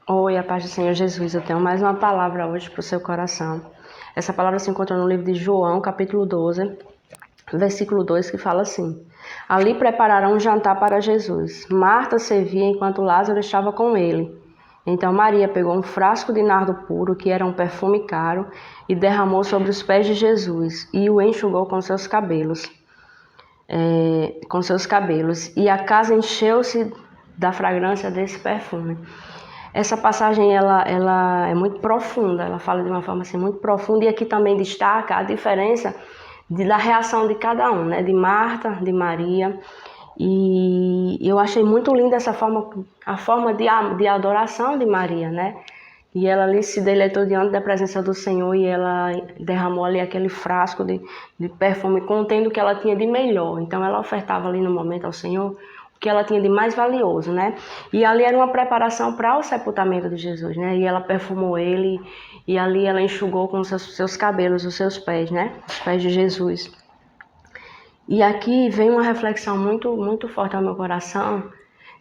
Oi, a paz do Senhor Jesus. Eu tenho mais uma palavra hoje para o seu coração. Essa palavra se encontra no livro de João, capítulo 12, versículo 2, que fala assim: Ali prepararam um jantar para Jesus. Marta servia enquanto Lázaro estava com ele. Então Maria pegou um frasco de nardo puro, que era um perfume caro, e derramou sobre os pés de Jesus e o enxugou com seus cabelos. E a casa encheu-se da fragrância desse perfume. Essa passagem ela é muito profunda, ela fala de uma forma assim, muito profunda, e aqui também destaca a diferença da reação de cada um, né? De Marta, de Maria. E eu achei muito linda essa forma, a forma de adoração de Maria, né? E ela ali se deleitou diante da presença do Senhor e ela derramou ali aquele frasco de perfume contendo o que ela tinha de melhor. Então ela ofertava ali no momento ao Senhor o que ela tinha de mais valioso, né? E ali era uma preparação para o sepultamento de Jesus, né? E ela perfumou ele e ali ela enxugou com os seus cabelos, os seus pés, né? Os pés de Jesus. E aqui vem uma reflexão muito, muito forte ao meu coração,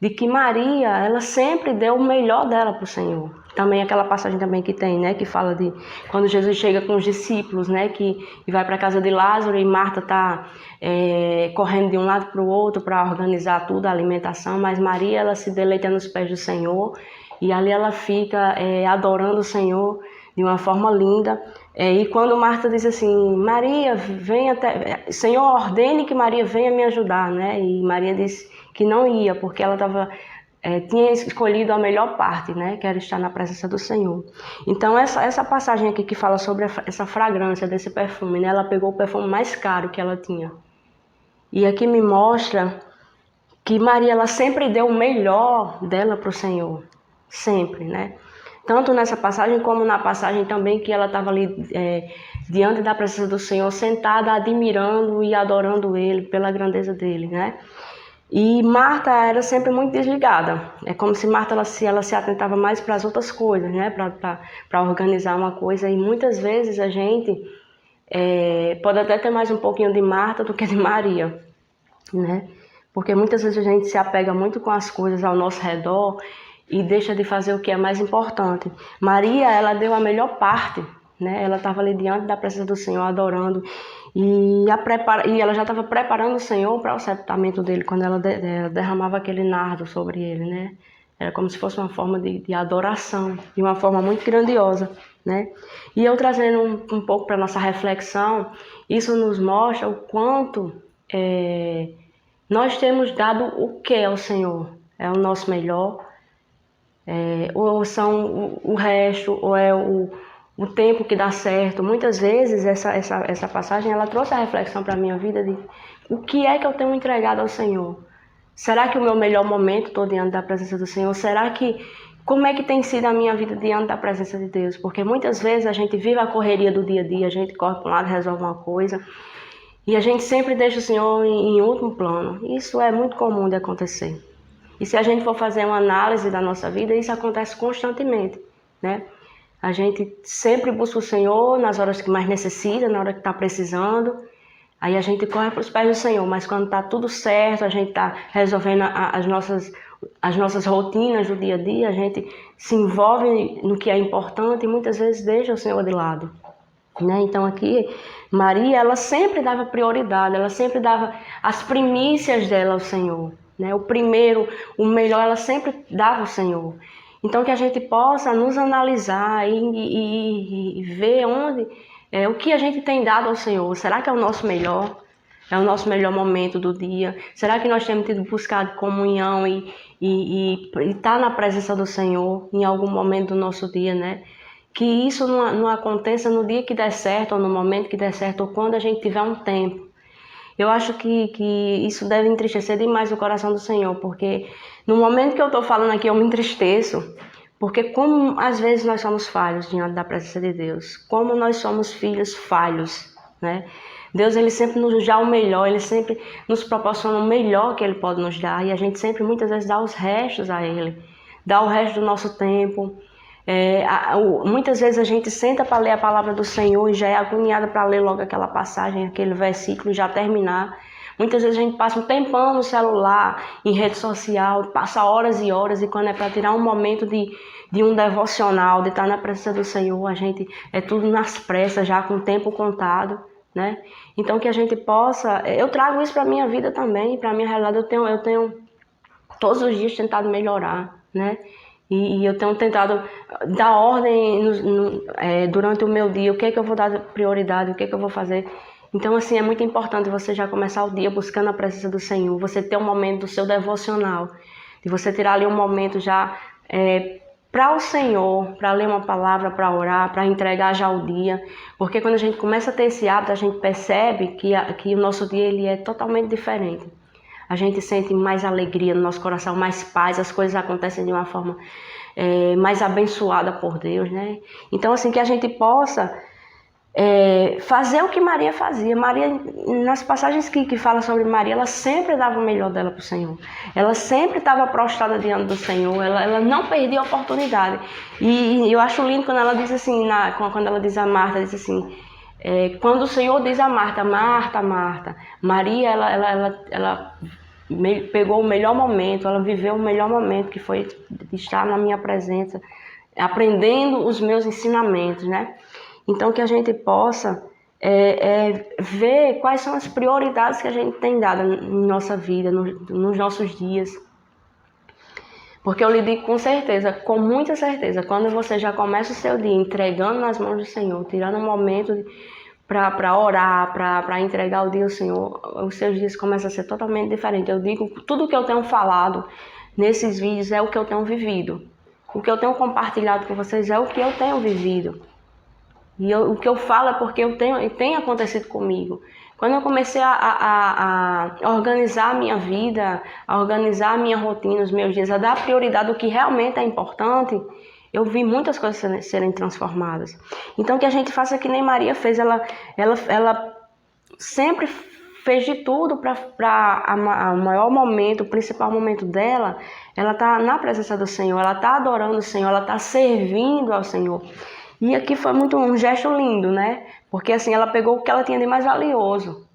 de que Maria, ela sempre deu o melhor dela para o Senhor. Também aquela passagem também que tem, né, que fala de quando Jesus chega com os discípulos, né, que vai para a casa de Lázaro e Marta está correndo de um lado para o outro para organizar tudo, a alimentação, mas Maria, ela se deleita nos pés do Senhor e ali ela fica adorando o Senhor de uma forma linda. E quando Marta diz assim, Maria, venha até... Senhor, ordene que Maria venha me ajudar, né? E Maria disse que não ia, porque ela tinha escolhido a melhor parte, né? Que era estar na presença do Senhor. Então, essa passagem aqui que fala sobre essa fragrância desse perfume, né? Ela pegou o perfume mais caro que ela tinha. E aqui me mostra que Maria, ela sempre deu o melhor dela para o Senhor. Sempre, né? Tanto nessa passagem como na passagem também que ela estava ali diante da presença do Senhor, sentada, admirando e adorando Ele pela grandeza dele, né? E Marta era sempre muito desligada. É como se Marta ela se atentava mais para as outras coisas, né? Para organizar uma coisa. E muitas vezes a gente pode até ter mais um pouquinho de Marta do que de Maria, né? Porque muitas vezes a gente se apega muito com as coisas ao nosso redor e deixa de fazer o que é mais importante. Maria, ela deu a melhor parte, né? Ela estava ali diante da presença do Senhor, adorando, e ela já estava preparando o Senhor para o sepultamento dele, quando ela derramava aquele nardo sobre ele, né? Era como se fosse uma forma de adoração, de uma forma muito grandiosa, né? E eu trazendo um pouco para nossa reflexão, isso nos mostra o quanto nós temos dado o que ao Senhor. É o nosso melhor, ou são o resto, ou é o tempo que dá certo. Muitas vezes essa passagem ela trouxe a reflexão para a minha vida de o que é que eu tenho entregado ao Senhor. Será que o meu melhor momento estou diante da presença do Senhor? Como é que tem sido a minha vida diante da presença de Deus? Porque muitas vezes a gente vive a correria do dia a dia, a gente corre para um lado, resolve uma coisa, e a gente sempre deixa o Senhor em último plano. Isso é muito comum de acontecer. E se a gente for fazer uma análise da nossa vida, isso acontece constantemente, né? A gente sempre busca o Senhor nas horas que mais necessita, na hora que está precisando. Aí a gente corre para os pés do Senhor, mas quando está tudo certo, a gente está resolvendo as nossas rotinas do dia a dia, a gente se envolve no que é importante e muitas vezes deixa o Senhor de lado, né? Então aqui, Maria, ela sempre dava prioridade, ela sempre dava as primícias dela ao Senhor, né? O primeiro, o melhor, ela sempre dava ao Senhor. Então que a gente possa nos analisar e ver o que a gente tem dado ao Senhor. Será que é o nosso melhor? É o nosso melhor momento do dia? Será que nós temos tido buscado comunhão e estar na presença do Senhor em algum momento do nosso dia, né? Que isso não aconteça no dia que der certo, ou no momento que der certo, ou quando a gente tiver um tempo. Eu acho que isso deve entristecer demais o coração do Senhor, porque no momento que eu estou falando aqui eu me entristeço, porque como às vezes nós somos falhos diante da presença de Deus, como nós somos filhos falhos, né? Deus, ele sempre nos dá o melhor, ele sempre nos proporciona o melhor que ele pode nos dar, e a gente sempre muitas vezes dá os restos a ele, dá o resto do nosso tempo. Muitas vezes a gente senta para ler a palavra do Senhor e já é agoniada para ler logo aquela passagem, aquele versículo e já terminar. Muitas vezes a gente passa um tempão no celular, em rede social, passa horas e horas, e quando é para tirar um momento de de um devocional, de estar na presença do Senhor. A gente é tudo nas pressas, já com o tempo contado, né? Então que a gente possa, eu trago isso para a minha vida também, para a minha realidade. Eu tenho todos os dias tentado melhorar, né? E eu tenho tentado dar ordem durante o meu dia, o que é que eu vou dar prioridade, o que é que eu vou fazer. Então, assim, é muito importante você já começar o dia buscando a presença do Senhor, você ter um momento do seu devocional, de você tirar ali um momento já para o Senhor, para ler uma palavra, para orar, para entregar já o dia. Porque quando a gente começa a ter esse hábito, a gente percebe que o nosso dia ele é totalmente diferente. A gente sente mais alegria no nosso coração, mais paz, as coisas acontecem de uma forma mais abençoada por Deus, né? Então, assim, que a gente possa fazer o que Maria fazia. Maria, nas passagens que fala sobre Maria, ela sempre dava o melhor dela para o Senhor. Ela sempre estava prostrada diante do Senhor, ela não perdia a oportunidade. E eu acho lindo quando ela diz assim, quando ela diz a Marta, diz assim, quando o Senhor diz a Marta, Marta, Marta, Maria, ela pegou o melhor momento, ela viveu o melhor momento, que foi estar na minha presença, aprendendo os meus ensinamentos, né? Então que a gente possa ver quais são as prioridades que a gente tem dado em nossa vida, nos nossos dias. Porque eu lhe digo com certeza, com muita certeza, quando você já começa o seu dia entregando nas mãos do Senhor, tirando um momento para orar, para entregar o dia ao Senhor, os seus dias começam a ser totalmente diferentes. Eu digo, tudo que eu tenho falado nesses vídeos é o que eu tenho vivido. O que eu tenho compartilhado com vocês é o que eu tenho vivido. E o que eu falo é porque tem acontecido comigo. Quando eu comecei a organizar a minha vida, a organizar a minha rotina, os meus dias, a dar prioridade ao que realmente é importante, eu vi muitas coisas serem transformadas. Então que a gente faça que nem Maria fez. Ela sempre fez de tudo para o maior momento, o principal momento dela. Ela está na presença do Senhor, ela está adorando o Senhor, ela está servindo ao Senhor. E aqui foi muito um gesto lindo, né? Porque assim, ela pegou o que ela tinha de mais valioso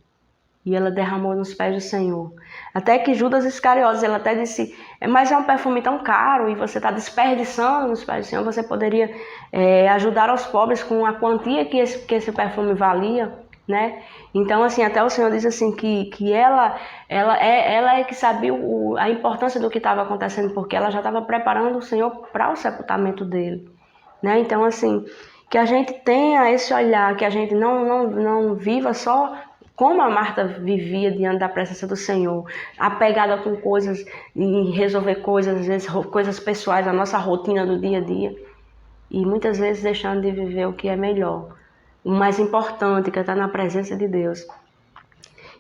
e ela derramou nos pés do Senhor. Até que Judas Iscariotes, ela até disse, mas é um perfume tão caro e você está desperdiçando nos pés do Senhor, você poderia ajudar os pobres com a quantia que esse perfume valia, né? Então, assim, até o Senhor diz assim que ela é que sabia a importância do que estava acontecendo, porque ela já estava preparando o Senhor para o sepultamento dele. Né? Então, assim, que a gente tenha esse olhar, que a gente não viva só como a Marta vivia diante da presença do Senhor, apegada com coisas, e resolver coisas, às vezes coisas pessoais, a nossa rotina do dia a dia, e muitas vezes deixando de viver o que é melhor, o mais importante, que é estar na presença de Deus.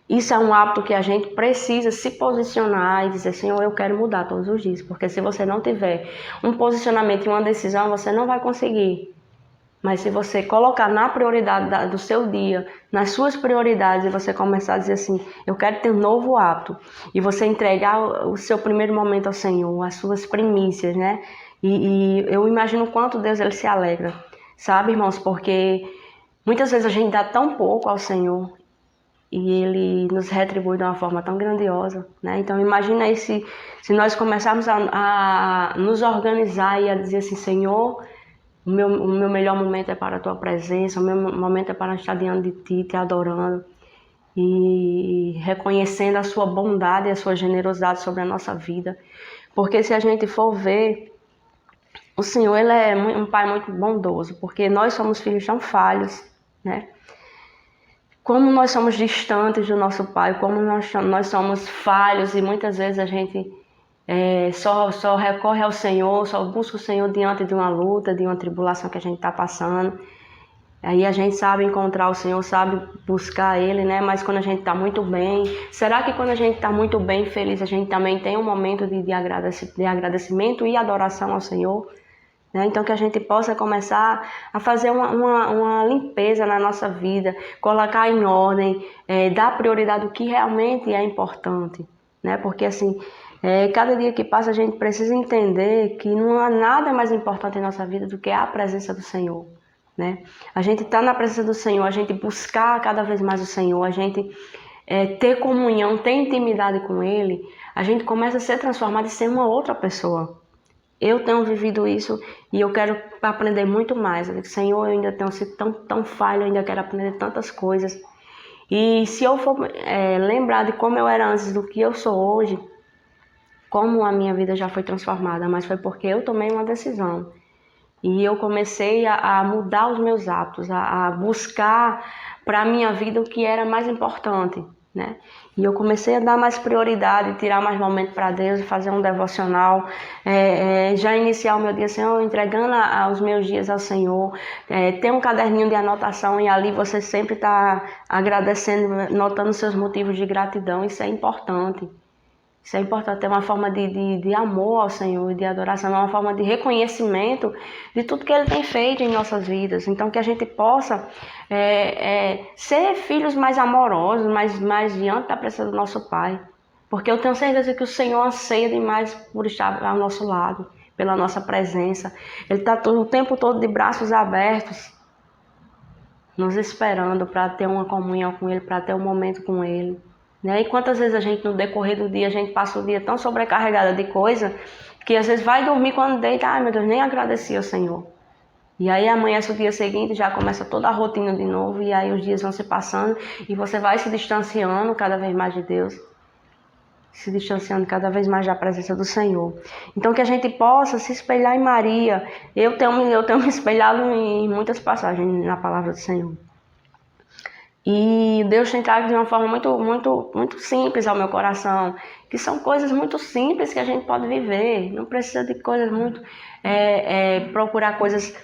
Isso é um hábito que a gente precisa se posicionar e dizer, Senhor, eu quero mudar todos os dias. Porque se você não tiver um posicionamento e uma decisão, você não vai conseguir. Mas se você colocar na prioridade do seu dia, nas suas prioridades, e você começar a dizer assim, eu quero ter um novo hábito. E você entregar o seu primeiro momento ao Senhor, as suas primícias, né? E eu imagino o quanto Deus ele se alegra. Sabe, irmãos? Porque muitas vezes a gente dá tão pouco ao Senhor e Ele nos retribui de uma forma tão grandiosa, né? Então imagina aí se nós começarmos a nos organizar e a dizer assim, Senhor, o meu melhor momento é para a Tua presença, o meu momento é para estar diante de Ti, Te adorando e reconhecendo a Sua bondade e a Sua generosidade sobre a nossa vida. Porque se a gente for ver, o Senhor ele é um Pai muito bondoso, porque nós somos filhos tão falhos, né? Como nós somos distantes do nosso Pai, como nós somos falhos e muitas vezes a gente só recorre ao Senhor, só busca o Senhor diante de uma luta, de uma tribulação que a gente está passando. Aí a gente sabe encontrar o Senhor, sabe buscar Ele, né? Mas quando a gente está muito bem, será que quando a gente está muito bem, feliz, a gente também tem um momento de agradecimento e adoração ao Senhor? Né? Então que a gente possa começar a fazer uma limpeza na nossa vida, colocar em ordem, dar prioridade ao que realmente é importante, né? Porque assim, cada dia que passa a gente precisa entender que não há nada mais importante em nossa vida do que a presença do Senhor, né? A gente está na presença do Senhor, a gente buscar cada vez mais o Senhor, a gente ter comunhão, ter intimidade com Ele, a gente começa a ser transformado e ser uma outra pessoa. Eu tenho vivido isso e eu quero aprender muito mais. Eu digo, Senhor, eu ainda tenho sido tão falho, eu ainda quero aprender tantas coisas. E se eu for lembrar de como eu era antes do que eu sou hoje, como a minha vida já foi transformada, mas foi porque eu tomei uma decisão. E eu comecei a mudar os meus hábitos, a buscar para a minha vida o que era mais importante, né? E eu comecei a dar mais prioridade, tirar mais momento para Deus, fazer um devocional, já iniciar o meu dia, Senhor, entregando os meus dias ao Senhor, ter um caderninho de anotação e ali você sempre está agradecendo, notando seus motivos de gratidão, isso é importante. Isso é importante, é uma forma de amor ao Senhor, de adoração, é uma forma de reconhecimento de tudo que Ele tem feito em nossas vidas. Então, que a gente possa ser filhos mais amorosos, mais diante da presença do nosso Pai. Porque eu tenho certeza que o Senhor anseia demais por estar ao nosso lado, pela nossa presença. Ele está o tempo todo de braços abertos, nos esperando para ter uma comunhão com Ele, para ter um momento com Ele. Né? E quantas vezes a gente, no decorrer do dia, a gente passa o dia tão sobrecarregada de coisa, que às vezes vai dormir quando deita, ai meu Deus, nem agradeci ao Senhor. E aí amanhece o dia seguinte, já começa toda a rotina de novo, e aí os dias vão se passando, e você vai se distanciando cada vez mais de Deus, se distanciando cada vez mais da presença do Senhor. Então que a gente possa se espelhar em Maria. Eu tenho me espelhado em muitas passagens na palavra do Senhor. E Deus tem trago de uma forma muito simples ao meu coração, que são coisas muito simples que a gente pode viver. Não precisa de coisas muito, procurar coisas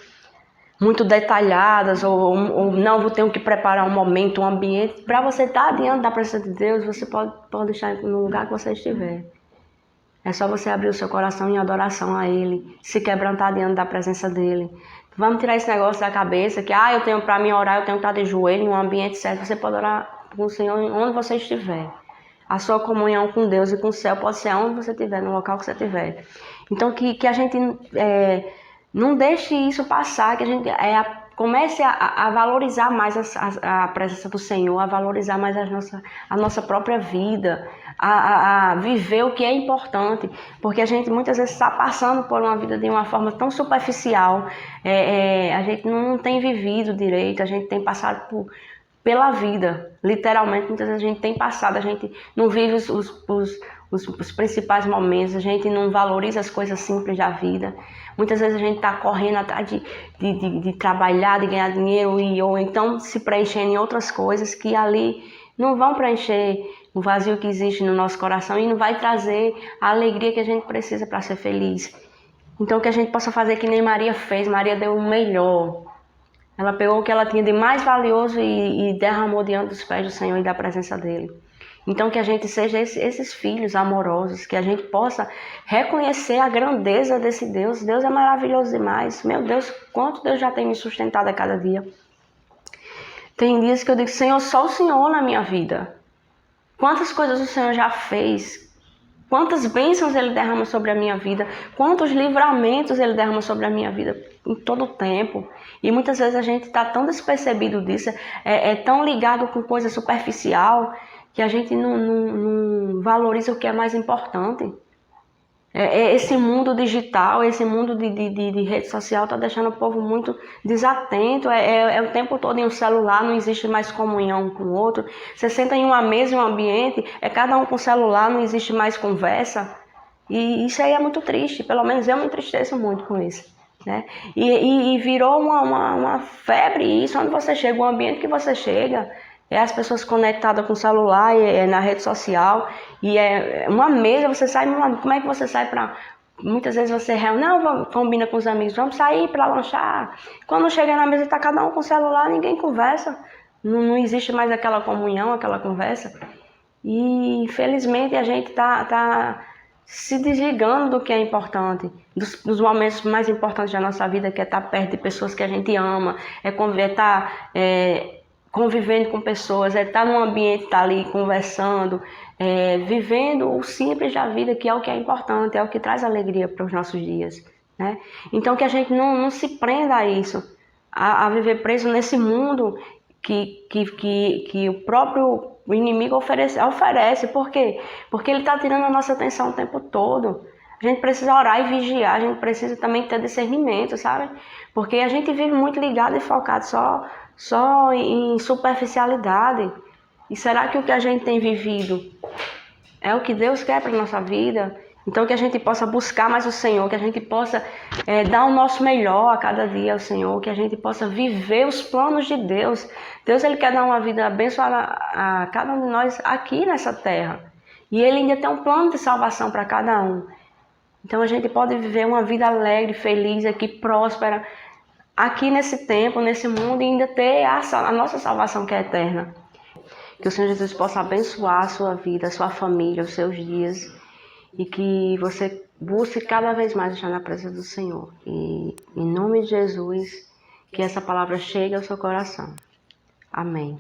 muito detalhadas, ou não, vou ter que preparar um momento, um ambiente. Para você estar diante da presença de Deus, você pode estar no lugar que você estiver. É só você abrir o seu coração em adoração a Ele, se quebrantar diante da presença dEle. Vamos tirar esse negócio da cabeça, que eu tenho para mim orar, eu tenho que estar de joelho em um ambiente certo. Você pode orar com o Senhor onde você estiver. A sua comunhão com Deus e com o céu pode ser onde você estiver, no local que você estiver. Então que a gente não deixe isso passar, que a gente comece a valorizar mais a presença do Senhor, a valorizar mais a nossa própria vida, a viver o que é importante, porque a gente muitas vezes está passando por uma vida de uma forma tão superficial, a gente não tem vivido direito, a gente tem passado pela vida, literalmente, muitas vezes a gente tem passado, a gente não vive os principais momentos, a gente não valoriza as coisas simples da vida. Muitas vezes a gente está correndo atrás de trabalhar, de ganhar dinheiro, ou então se preenchendo em outras coisas que ali não vão preencher o vazio que existe no nosso coração e não vai trazer a alegria que a gente precisa para ser feliz. Então que a gente possa fazer que nem Maria fez. Maria deu o melhor. Ela pegou o que ela tinha de mais valioso e derramou diante dos pés do Senhor e da presença dEle. Então que a gente seja esses filhos amorosos, que a gente possa reconhecer a grandeza desse Deus. Deus é maravilhoso demais. Meu Deus, quanto Deus já tem me sustentado a cada dia. Tem dias que eu digo, Senhor, só o Senhor na minha vida. Quantas coisas o Senhor já fez. Quantas bênçãos Ele derrama sobre a minha vida. Quantos livramentos Ele derrama sobre a minha vida em todo o tempo. E muitas vezes a gente está tão despercebido disso, tão ligado com coisa superficial, que a gente não valoriza o que é mais importante. Esse mundo digital, esse mundo de rede social está deixando o povo muito desatento. O tempo todo em um celular, não existe mais comunhão com o outro. Você senta em uma mesa, em um ambiente, cada um com o celular, não existe mais conversa. E isso aí é muito triste, pelo menos eu me entristeço muito com isso. Né? E virou uma febre isso, onde você chega, o ambiente que você chega, as pessoas conectadas com o celular, na rede social, e uma mesa, você sai, como é que você sai para... Muitas vezes você combina com os amigos, vamos sair para lanchar. Quando chega na mesa, está cada um com o celular, ninguém conversa, não existe mais aquela comunhão, aquela conversa. E infelizmente a gente está se desligando do que é importante, dos momentos mais importantes da nossa vida, que é estar perto de pessoas que a gente ama, estar convivendo com pessoas, estar num ambiente, estar ali conversando, vivendo o simples da vida, que é o que é importante, é o que traz alegria para os nossos dias. Né? Então que a gente não se prenda a isso, a viver preso nesse mundo que o próprio inimigo oferece. Por quê? Porque ele está tirando a nossa atenção o tempo todo. A gente precisa orar e vigiar, a gente precisa também ter discernimento, sabe? Porque a gente vive muito ligado e focado só em superficialidade. E será que o que a gente tem vivido é o que Deus quer para a nossa vida? Então que a gente possa buscar mais o Senhor, que a gente possa dar o nosso melhor a cada dia ao Senhor, que a gente possa viver os planos de Deus. Deus, Ele quer dar uma vida abençoada a cada um de nós aqui nessa terra. E Ele ainda tem um plano de salvação para cada um. Então a gente pode viver uma vida alegre, feliz, aqui, próspera, aqui nesse tempo, nesse mundo, e ainda ter a nossa salvação que é eterna. Que o Senhor Jesus possa abençoar a sua vida, a sua família, os seus dias, e que você busque cada vez mais estar na presença do Senhor. E em nome de Jesus, que essa palavra chegue ao seu coração. Amém.